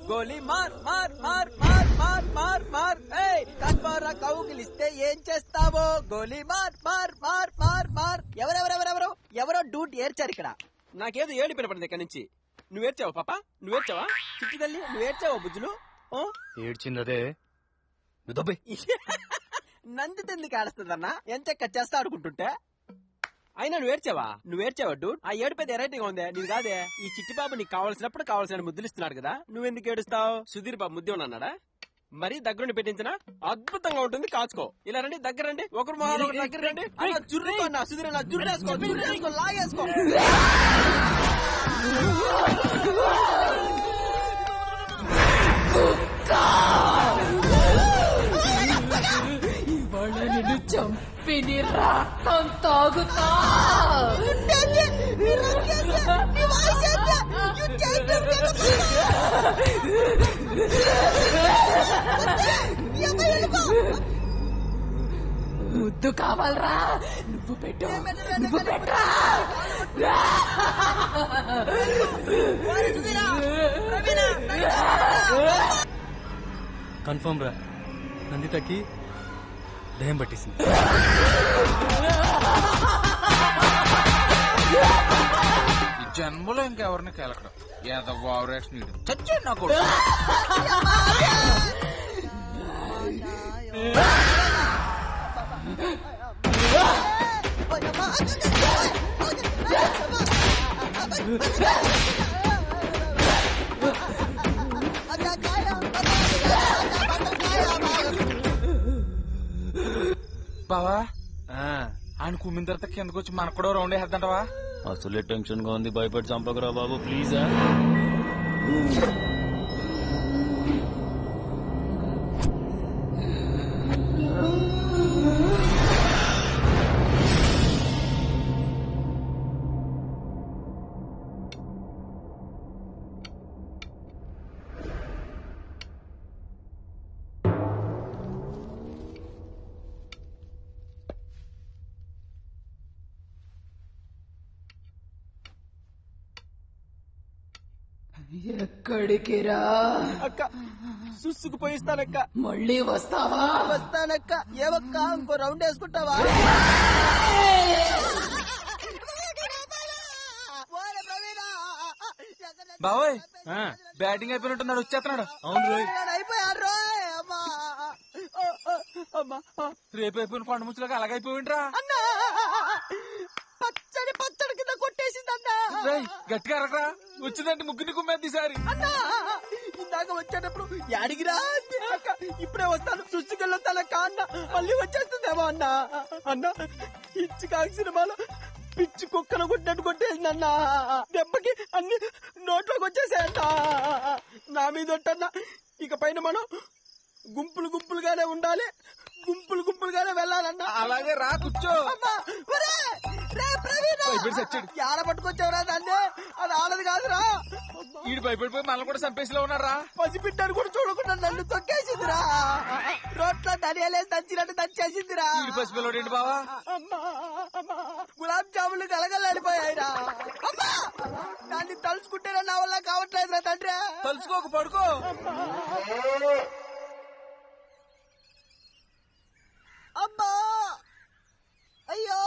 గోలీ మార్ మార్ మార్ మార్ మార్ మార్ మార్ కన్వరా కౌగిలిస్తే ఏం చేస్తావో గోలీ మార్ మార్ మార్ మార్ మార్. ఎవరో డూట్ ఏర్చారు ఇక్కడ. నాకేదో ఏడు పినపడింది ఇక్కడ నుంచి. నువ్వేర్చావా పాప? నువ్వేర్చావా చిట్టి తల్లి? నువ్వేర్చావా బుజ్జులు? ఏడ్చిందదే నందితెందుకు ఆడుస్తుందన్నా? ఎంతెక్క చేస్తా ఆడుకుంటుంటే. అయినా నువ్వేర్చావా డూడ్? ఆ ఏడు పెద్ద వెరైటీగా ఉందే. నీవు కాదే. ఈ చిట్టి బాబు నీకు కావాల్సినప్పుడు కావాల్సిన ముద్దులు ఇస్తున్నాడు కదా, నువ్వెందుకు ఏడుస్తావు? సుధీర్ బాబు ముద్దే ఉన్నాడా? మరీ దగ్గరుండి పెట్టించిన అద్భుతంగా ఉంటుంది. కాచుకో. ఇలా రండి, దగ్గర రండి. ఒకరు మొహాలు ఒకరు దగ్గర రండి. జుర్రు అన్న సుధీర్ అన్న జుర్రేసుకో లాగేసుకో. ఇవాళ నిన్ను చంపి నీ రక్తం తాగుతా. ముద్దు కావాలరా? నువ్వు పెట్టు, నువ్వు పెట్టరా. కన్ఫర్మ్ రా, నందితకి దయ్యం పట్టేసింది. ఈ జన్మలో ఇంకెవరిని కెలకడం ఏదో ఓవరాక్షన్ చచ్చాడు నా కొడుకు. బావా ఆయన కుమ్మిన తర్వాత కిందకు వచ్చి మనకు కూడా రౌండ్ వేద్దంటవా? అసలే టెన్షన్ గా ఉంది, భయపడి చంపకరా బాబు ప్లీజ్. ఎక్కడికి రా? అక్క సుసుకు పోయిస్తానక్క. మళ్ళీ వస్తావా? వస్తానక్క. ఏవక్క ఇంకో రౌండ్ వేసుకుంటావా? బావోయ్ బ్యాటింగ్ అయిపోయినట్టున్నాడు, వచ్చేస్తున్నాడు. అవును రోయ్, అయిపోయారు. రేపు అయిపోయిన కొండ ముచ్చులకు అలాగైపోయిండ్రా. పచ్చడి పచ్చడి కింద కొట్టేసిందన్నా. గట్టిగా అరగరా, వచ్చిందంటే ముగ్గురిని కుమ్మేది ఈసారి. ఇందాక వచ్చేటప్పుడు యాడిగిరా అక్క, ఇప్పుడే వస్తాను సుసుకెళ్ళొస్తానక్క అన్న. మళ్ళీ వచ్చేస్తుందేమో అన్నా. అన్న ఇచ్చి కాకి సినిమాలో పిచ్చి కుక్కను కొట్టినట్టు కొట్టేసిందన్నా. దెబ్బకి అన్ని నోట్లోకి వచ్చేసాయన్నా. నా మీద ఒట్టన్నా. ఇక పైన మనం గుంపులు గుంపులుగానే ఉండాలి, గుంపులు గుంపులుగానే వెళ్ళాలన్నా. అలాగే రా, కూర్చో. ఆడ పట్టుకొచ్చావురా దాన్ని? అది ఆడది కాదురా. ఈడు భయపడిపోయి మనల్ని కూడా చంపేసిలో ఉన్నారా? పసిపిట్టాడు కూడా చూడకుండా నన్ను తొక్కేసిందిరా. రోట్లో ధనియాలేదు దంచినట్టు దంచేసిందిరా. ఈడు పసిపిల్లోడు ఏంటి బావా? గులాబ్ జాములు కలగలడిపోయాయిరా. దాన్ని తలుచుకుంటే నా వల్ల కావట్లేదురా తండ్రి. తలుచుకోక పడుకో. అమ్మా అయ్యో